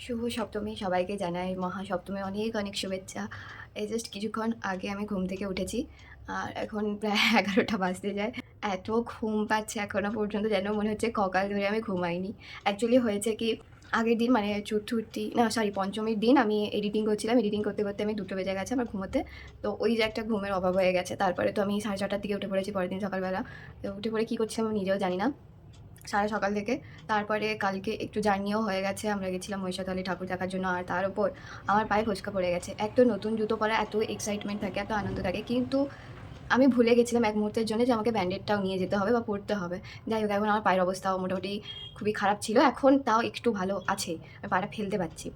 শুভ সপ্তমী সবাইকে জানাই মহাসপ্তমী অনেক অনেক শুভেচ্ছা। এই জাস্ট কিছুক্ষণ আগে আমি ঘুম থেকে উঠেছি আর এখন প্রায় 11টা বাজতে যায়। এত ঘুম পাচ্ছে এখনও পর্যন্ত, যেন মনে হচ্ছে ককাল ধরে আমি ঘুমাইনি। অ্যাকচুয়ালি হয়েছে কি, আগের দিন মানে চতুর্থী না সরি পঞ্চমীর দিন আমি এডিটিং করছিলাম। এডিটিং করতে করতে আমি 2টো বেজে গেছে আমার ঘুমোতে। তো ওই যে একটা ঘুমের অভাব হয়ে গেছে। তারপরে তো আমি 6:30টার দিকে উঠে পড়েছি পরের দিন সকালবেলা। তো উঠে পড়ে কী করছিলাম আমি নিজেও জানি না সারা সকাল থেকে। তারপরে কালকে একটু জার্নিও হয়ে গেছে, আমরা গেছিলাম মহিষাদলে ঠাকুর দেখার জন্য। আর তার উপর আমার পায়ে ফোস্কা পড়ে গেছে। এক তো নতুন জুতো পরা এত এক্সাইটমেন্ট থাকে, এত আনন্দ থাকে, কিন্তু আমি ভুলে গেছিলাম এক মুহূর্তের জন্য যে আমাকে ব্যান্ডেডটাও নিয়ে যেতে হবে বা পরতে হবে। যাই হোক, এখন আমার পায়ের অবস্থাও মোটামুটি খুবই খারাপ ছিল, এখন তাও একটু ভালো আছে, আমি পাটা ফেলতে পারছি।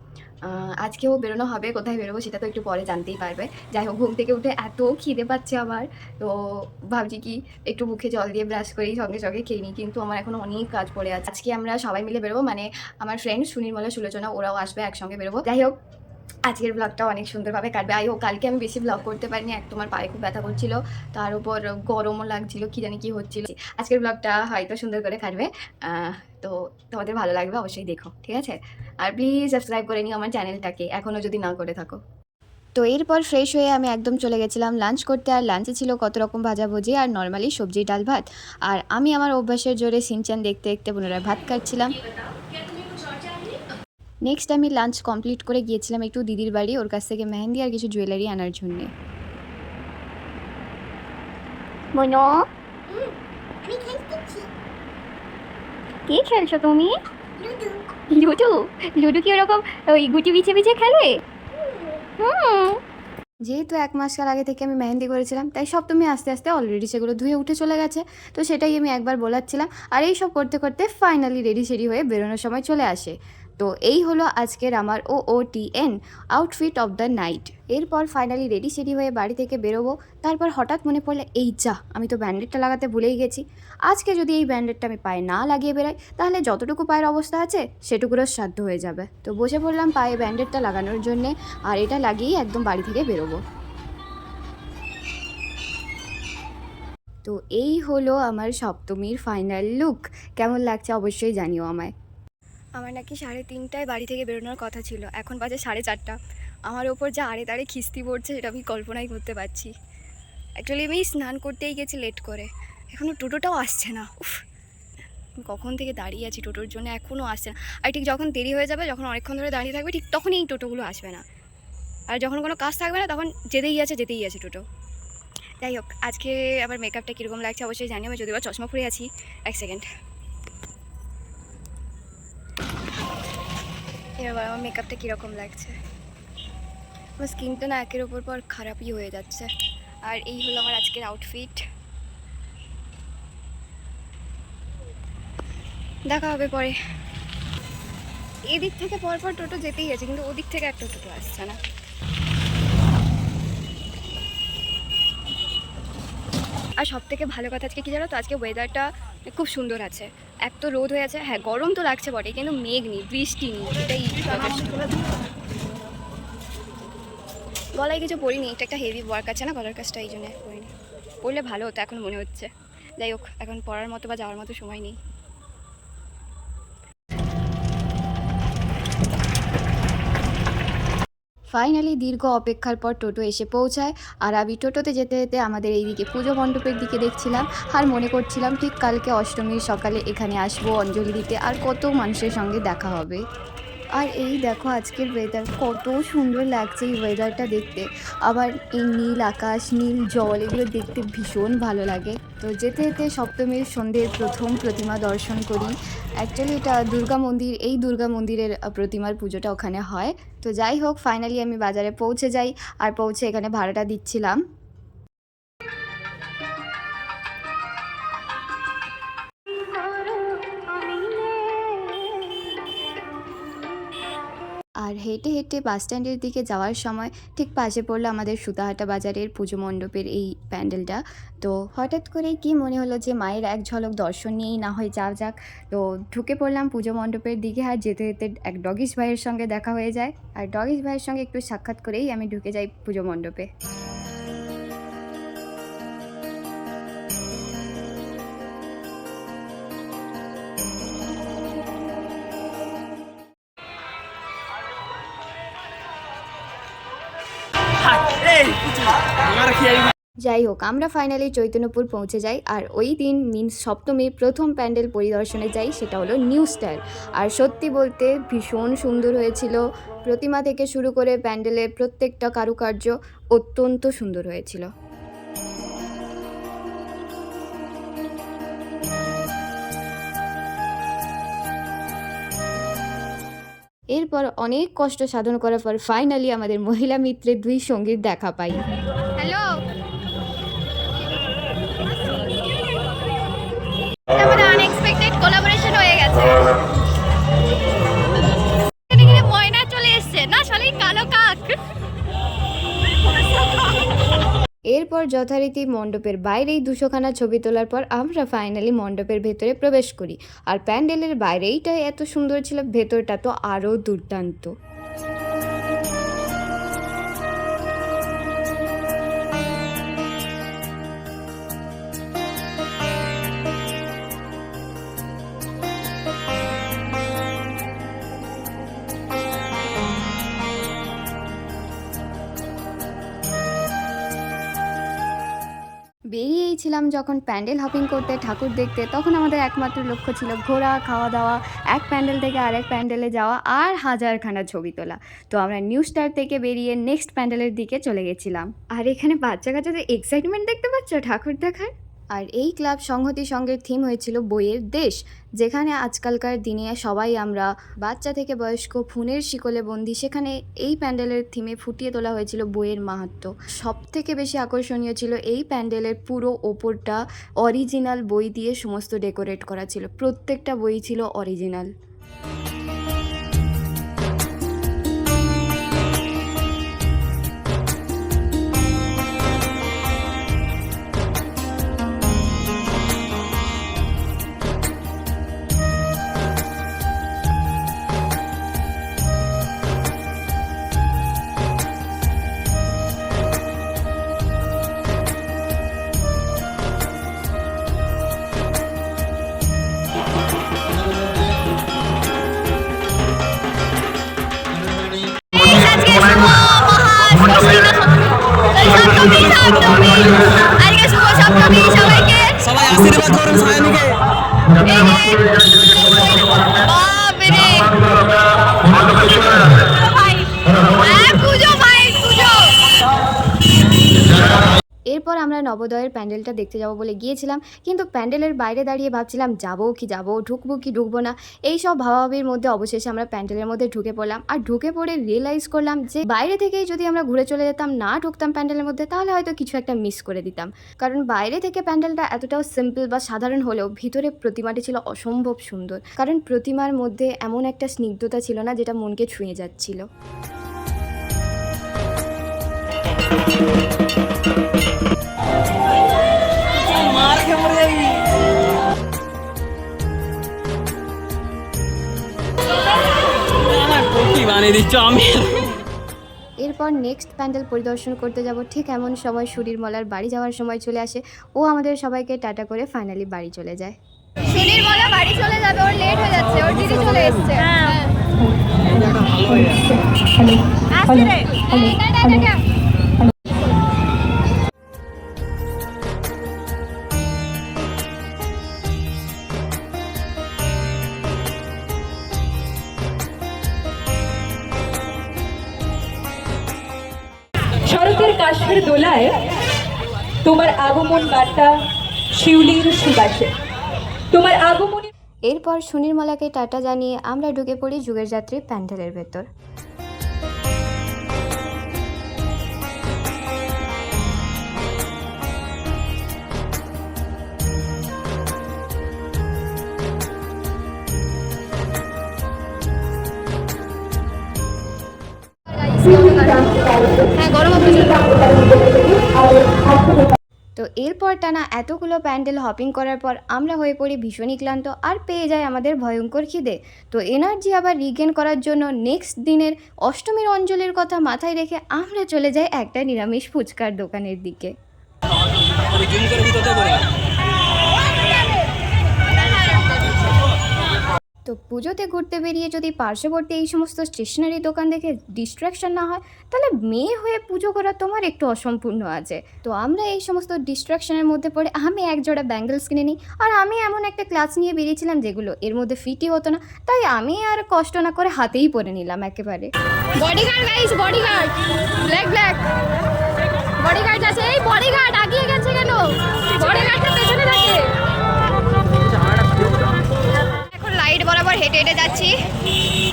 আজকেও বেরোনো হবে, কোথায় বেরোবো সেটা তো একটু পরে জানতেই পারবে। যাই হোক, ঘুম থেকে উঠে এত খিদে পাচ্ছে আমার, তো ভাবছি কি একটু মুখে জল দিয়ে ব্রাশ করি, সঙ্গে সঙ্গে খেয়ে নিই, কিন্তু আমার এখন অনেক কাজ পড়ে আছে। আজকে আমরা সবাই মিলে বেরোবো, মানে আমার ফ্রেন্ড সুনির্মলা সুলোচনা ওরাও আসবে, একসঙ্গে বেরোবো। যাই হোক, আজকের ব্লগটা অনেক সুন্দরভাবে কাটবে। আই হোক, কালকে আমি বেশি ব্লগ করতে পারিনি, এক তোমার পায়ে খুব ব্যথা করছিল, তার উপর গরমও লাগছিল, কী জানি কী হচ্ছিল। আজকের ব্লগটা হয়তো সুন্দর করে কাটবে, তো তোমাদের ভালো লাগবে, অবশ্যই দেখো, ঠিক আছে? আর প্লিজ সাবস্ক্রাইব করে নিও আমার চ্যানেলটাকে এখনও যদি না করে থাকো। তো এরপর ফ্রেশ হয়ে আমি একদম চলে গেছিলাম লাঞ্চ করতে। আর লাঞ্চে ছিল কত রকম ভাজাভুজি আর নর্মালি সবজি ডাল ভাত। আর আমি আমার অভ্যাসের জোরে সিনচান দেখতে দেখতে পুনরায় ভাত খাচ্ছিলাম। নেক্সট আমি লাঞ্চ কমপ্লিট করে গিয়েছিলাম একটু দিদির বাড়ি, ওর কাছ থেকে মেহেন্দি আর কিছু জুয়েলারি আনার জন্যে। মনো, কি খেলছো তুমি? লুডো? লুডো কি ওরকম ওই গুটি বিছে বিছে খেলে? হুম। যেহেতু 1 মাস আগে থেকে আমি মেহেন্দি করেছিলাম, তাই সপ্তমী আস্তে আস্তে অলরেডি সেগুলো ধুয়ে উঠে চলে গেছে। তো সেটাই আমি একবার বলাচ্ছিলাম। আর এই সব করতে করতে ফাইনালি রেডি সেডি হয়ে বেরোনোর সময় চলে আসে। তো এই হলো আজকের আমার OOTN outfit of the night. এরপর ফাইনালি রেডি সেডি হয়ে বাড়ি থেকে বেরোবো। তারপর হঠাৎ মনে পড়লে, এই যা, আমি তো ব্যান্ডেডটা লাগাতে ভুলেই গেছি। আজকে যদি এই ব্যান্ডেডটা আমি পায়ে না লাগিয়ে বেরাই, তাহলে যতটুকু পায়ের অবস্থা আছে সেটুকুরও শ্রাদ্ধ হয়ে যাবে। তো বসে পড়লাম পায়ে ব্যান্ডেডটা লাগানোর জন্যে, আর এটা লাগিয়েই একদম বাড়ি থেকে বেরোবো। তো এই হলো আমার সপ্তমীর ফাইনাল লুক। কেমন লাগছে অবশ্যই জানিও আমায়। আমার নাকি 3:30টায় বাড়ি থেকে বেরোনোর কথা ছিল, এখন বাজে 4:30। আমার ওপর যা আড়ে তাড়ে খিস্তি পড়ছে সেটা আমি কল্পনাই করতে পারছি। অ্যাকচুয়ালি আমি স্নান করতেই গেছি লেট করে, এখনও টোটোটাও আসছে না। উফ, আমি কখন থেকে দাঁড়িয়ে আছি টোটোর জন্য, এখনও আসছে না। আর ঠিক যখন দেরি হয়ে যাবে, যখন অনেকক্ষণ ধরে দাঁড়িয়ে থাকবে, ঠিক তখনই এই টোটোগুলো আসবে না। আর যখন কোনো কাজ থাকবে না, তখন যেতেই আছে টোটো। যাই হোক, আজকে আবার মেকআপটা কীরকম লাগছে অবশ্যই জানিও। আমি যদিও চশমা পরে আছি। এক সেকেন্ড, এবার আমার মেকআপটা কীরকম লাগছে। আমার স্কিনটা না একের ওপর পর খারাপই হয়ে যাচ্ছে। আর এই হলো আমার আজকের আউটফিট। দেখা হবে পরে। এদিক থেকে পরপর টোটো যেতেই আছে, কিন্তু ওদিক থেকে একটা টোটো আসছে না। আর সব থেকে ভালো কথা আজকে কী জানো তো, আজকে ওয়েদারটা খুব সুন্দর আছে। এক তো রোদ হয়ে আছে, হ্যাঁ গরম তো লাগছে বটে, কিন্তু মেঘ নেই, বৃষ্টি নেই, এটাই গলায় কিছু পরিনি। এটা একটা হেভি ওয়ার্ক আছে না গলার কাজটা, এই জন্য পরিনি। পরলে ভালো হতো এখন মনে হচ্ছে। যাই হোক, এখন পড়ার মতো বা যাওয়ার মতো সময় নেই। ফাইনালি দীর্ঘ অপেক্ষার পর টোটো এসে পৌঁছায়। আর আমি টোটোতে যেতে যেতে আমাদের এইদিকে পুজো মণ্ডপের দিকে দেখছিলাম, আর মনে করছিলাম ঠিক কালকে অষ্টমীর সকালে এখানে আসবো অঞ্জলি দিতে, আর কত মানুষের সঙ্গে দেখা হবে। আর এই দেখো আজকের ওয়েদার, কত সুন্দর লাগছে এই ওয়েদারটা দেখতে। আবার এই নীল আকাশ, নীল জল, এগুলো দেখতে ভীষণ ভালো লাগে। তো যেতে যেতে সপ্তমীর সন্ধ্যের প্রথম প্রতিমা দর্শন করি। অ্যাকচুয়ালি এটা দুর্গা মন্দির, এই দুর্গা মন্দিরের প্রতিমার পুজোটা ওখানে হয়। তো যাই হোক, ফাইনালি আমি বাজারে পৌঁছে যাই, আর পৌঁছে এখানে ভাড়াটা দিচ্ছিলাম। আর হেঁটে হেঁটে বাস স্ট্যান্ডের দিকে যাওয়ার সময় ঠিক পাশে পড়লো আমাদের সুতাহাটা বাজারের পুজো মণ্ডপের এই প্যান্ডেলটা। তো হঠাৎ করেই কি মনে হলো যে মায়ের এক ঝলক দর্শন নিয়েই না হয় যাওয়া যাক। তো ঢুকে পড়লাম পুজো মণ্ডপের দিকে, আর যেতে যেতে এক ডগিস ভাইয়ের সঙ্গে দেখা হয়ে যায়, আর ডগিস ভাইয়ের সঙ্গে একটু সাক্ষাৎ করেই আমি ঢুকে যাই পুজো মণ্ডপে। যাই হোক, আমরা ফাইনালি চৈতন্যপুর পৌঁছে যাই, আর ওই দিন মিনস সপ্তমীর প্রথম প্যান্ডেল পরিদর্শনে যাই, সেটা হলো নিউ স্টার। আর সত্যি বলতে ভীষণ সুন্দর হয়েছিল, প্রতিমা থেকে শুরু করে প্যান্ডেলের প্রত্যেকটা কারুকার্য অত্যন্ত সুন্দর হয়েছিল। এরপর অনেক কষ্ট সাধন করার পর ফাইনালি আমাদের মহিলা মিত্রের দুই সঙ্গীর দেখা পাই। হ্যালো, আমাদের আনএক্সপেক্টেড কোলাবোরেশন হয়ে গেছে। এখানে ময়না চলে এসেছে না, শালি কালো কাক। এরপর যথারীতি মণ্ডপের বাইরেই 200খানা ছবি তোলার পর আমরা ফাইনালি মণ্ডপের ভেতরে প্রবেশ করি। আর প্যান্ডেলের বাইরেইটা এত সুন্দর ছিল, ভেতরটা তো আরও দুর্দান্ত। বেরিয়েছিলাম যখন প্যান্ডেল হপিং করতে, ঠাকুর দেখতে, তখন আমাদের একমাত্র লক্ষ্য ছিল ঘোরা, খাওয়া দাওয়া, এক প্যান্ডেল থেকে আরেক প্যান্ডেলে যাওয়া, আর হাজারখানা ছবি তোলা। তো আমরা নিউ স্টার থেকে বেরিয়ে নেক্সট প্যান্ডেলের দিকে চলে গেছিলাম। আর এখানে বাচ্চা কাচ্চাদের এক্সাইটমেন্ট দেখতে পাচ্ছ ঠাকুর দেখার। আর এই ক্লাব সংহতি সংঘের থিম হয়েছিল বইয়ের দেশ, যেখানে আজকালকার দিনে সবাই আমরা বাচ্চা থেকে বয়স্ক ফোনের শিকলে বন্দি, সেখানে এই প্যান্ডেলের থিমে ফুটিয়ে তোলা হয়েছিল বইয়ের মাহাত্ম্য। সব থেকে বেশি আকর্ষণীয় ছিল এই প্যান্ডেলের পুরো ওপরটা অরিজিনাল বই দিয়ে সমস্ত ডেকোরেট করা ছিল, প্রত্যেকটা বই ছিল অরিজিনাল। সবাই আশীর্বাদ করুন সায়নীকে। এরপর আমরা নবোদয়ের প্যান্ডেলটা দেখতে যাব বলে গিয়েছিলাম, কিন্তু প্যান্ডেলের বাইরে দাঁড়িয়ে ভাবছিলাম যাবো কি যাবো, ঢুকবো কি ঢুকবো না, এই সব ভাবাভাবির মধ্যে অবশেষে আমরা প্যান্ডেলের মধ্যে ঢুকে পড়লাম। আর ঢুকে পড়ে রিয়েলাইজ করলাম যে বাইরে থেকেই যদি আমরা ঘুরে চলে যেতাম, না ঢুকতাম প্যান্ডেলের মধ্যে, তাহলে হয়তো কিছু একটা মিস করে দিতাম। কারণ বাইরে থেকে প্যান্ডেলটা এতটাও সিম্পল বা সাধারণ হলেও ভিতরে প্রতিমাটি ছিল অসম্ভব সুন্দর, কারণ প্রতিমার মধ্যে এমন একটা স্নিগ্ধতা ছিল না যেটা মনকে ছুঁয়ে যাচ্ছিল। এরপর নেক্সট প্যান্ডেল পরিদর্শন করতে যাব, ঠিক এমন সময় সুনির্মলার বাড়ি যাওয়ার সময় চলে আসে। ও আমাদের সবাইকে টাটা করে ফাইনালি বাড়ি চলে যায়। সুনির্মলা বাড়ি চলে যাবে, ওর লেট হয়ে যাচ্ছে, ওর দিদি চলে এসেছে। শরতের কাশ্মীর দোলায় তোমার আগমন বার্তা শিউলির সুবাসে, তোমার আগমনে। এরপর সুনির্মলাকে টাটা জানিয়ে আমরা ঢুকে পড়ি যুগের যাত্রী প্যান্ডেলের ভেতর। হ্যাঁ, গরমও প্রচুর। তো এরপর টানা এতগুলো প্যান্ডেল হপিং করার পর আমরা হয়ে পড়ি ভীষণই ক্লান্ত আর পেয়ে যায় আমাদের ভয়ঙ্কর খিদে। তো এনার্জি আবার রিগেন করার জন্য নেক্সট দিনের অষ্টমীর অঞ্জলির কথা মাথায় রেখে আমরা চলে যাই একটা নিরামিষ ফুচকার দোকানের দিকে। জুম করে ভিতরে বলে তো পুজোতে ঘুরতে বেরিয়ে যদি পার্শ্ববর্তী এই সমস্ত স্টেশনারি দোকান দেখে ডিস্ট্র্যাকশন না হয়, তাহলে মেয়ে হয়ে পুজো করা তোমার একটু অসম্পূর্ণ আছে। তো আমরা এই সমস্ত ডিস্ট্র্যাকশনের মধ্যে পড়ে আমি এক জোড়া ব্যাঙ্গেলস কিনে নিই। আর আমি এমন একটা ক্লাস নিয়ে বেরিয়েছিলাম যেগুলো এর মধ্যে ফিটই হতো না, তাই আমি আর কষ্ট না করে হাতেই পরে নিলাম একেবারে। Bodyguard guys, bodyguard, black black bodyguard আছে। এই বডিগার্ড আগিয়ে গেছে কেন? বডিগার্ডটা পেছনে থাকে। লাইট বরাবর হেঁটে হেঁটে যাচ্ছি।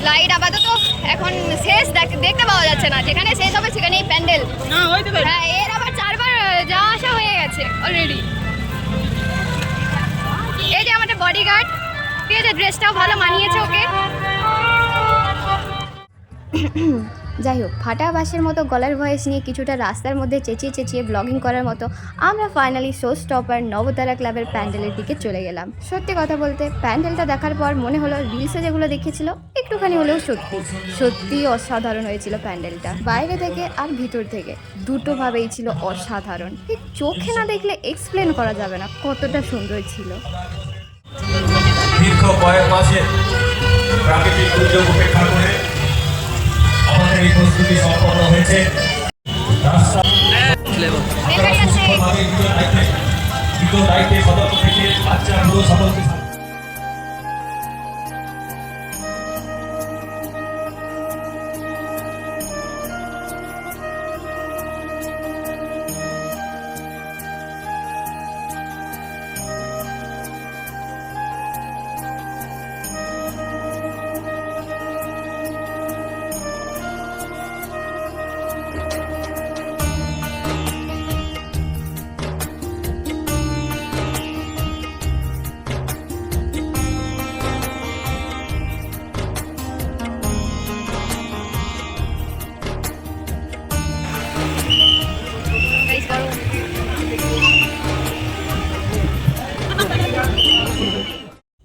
লাইট আপাতত এখন শেষ দেখতে পাওয়া যাচ্ছে না, যেখানে শেষ হবে সেখানেই প্যান্ডেল। হ্যাঁ, এর আবার 4 বার যাওয়া আসা হয়ে গেছে অলরেডি। এই যে আমাদের বডিগার্ড, ঠিক আছে, ড্রেসটাও ভালো মানিয়েছে ওকে। যাই হোক, ফাটা বাসের মতো গলার ভয়েস নিয়ে কিছুটা রাস্তার মধ্যে চেঁচিয়ে চেঁচিয়ে ব্লগিং করার মতো আমরা ফাইনালি শো স্টপার নবতারা ক্লাবের প্যান্ডেলের দিকে চলে গেলাম। সত্যি কথা বলতে প্যান্ডেলটা দেখার পর মনে হলো রিলসে যেগুলো দেখেছিল একটুখানি হলেও সত্যি অসাধারণ হয়েছিল প্যান্ডেলটা। বাইরে থেকে আর ভিতর থেকে দুটোভাবেই ছিল অসাধারণ। ঠিক চোখে না দেখলে এক্সপ্লেন করা যাবে না কতটা সুন্দর ছিল। দীর্ঘ কয়েক মাসে প্রাকৃতিক দুর্যোগ উপেক্ষা করে আমাদের এই প্রস্তুতি সম্পন্ন হয়েছে। দায়িত্বে সতর্ক থেকে বাচ্চাগুলো সকলকে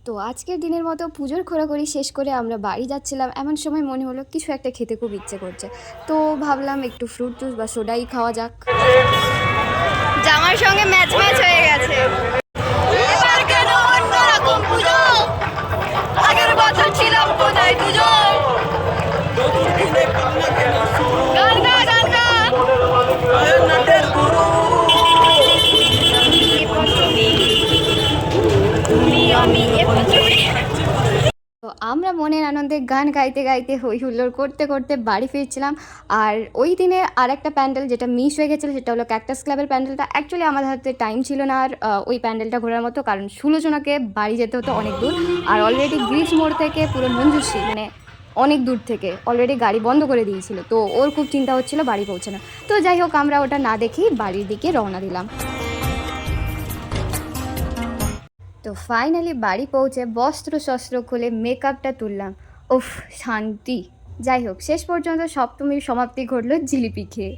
তো আজকের দিনের মতো পুজোর ঘোরাঘুরি শেষ করে আমরা বাড়ি যাচ্ছিলাম, এমন সময় মনে হলো কিছু একটা খেতে খুব ইচ্ছে করছে। তো ভাবলাম একটু ফ্রুট জুস বা সোডাই খাওয়া যাক। জামার সঙ্গে ম্যাচ হয়ে গেছে। এবার কেন অন্যরকম পুজো? আগের বছর ছিলাম কোথায় দুজন? গান গা, গান গা। তো আমরা মনের আনন্দে গান গাইতে গাইতে হই হুল্লোড় করতে করতে বাড়ি ফিরছিলাম। আর ওই দিনে আর একটা প্যান্ডেল যেটা মিস হয়ে গেছিলো সেটা হলো ক্যাকটাস ক্লাবের প্যান্ডেলটা। অ্যাকচুয়ালি আমাদের হাতে টাইম ছিল না আর ওই প্যান্ডেলটা ঘোরার মতো, কারণ সুলোচনাকে বাড়ি যেতে হতো অনেক দূর। আর অলরেডি গ্রিজ মোড় থেকে পুরো মঞ্জুশ্রী মানে অনেক দূর থেকে অলরেডি গাড়ি বন্ধ করে দিয়েছিল, তো ওর খুব চিন্তা হচ্ছিলো বাড়ি পৌঁছানো। তো যাই হোক, আমরা ওটা না দেখেই বাড়ির দিকে রওনা দিলাম। তো ফাইনালি বাড়ি পৌঁছে বস্ত্র শস্ত্র খুলে মেকআপটা তুললাম। উফ, শান্তি। যাই হোক, শেষ পর্যন্ত সপ্তমীর সমাপ্তি ঘটল জিলিপি খেয়ে।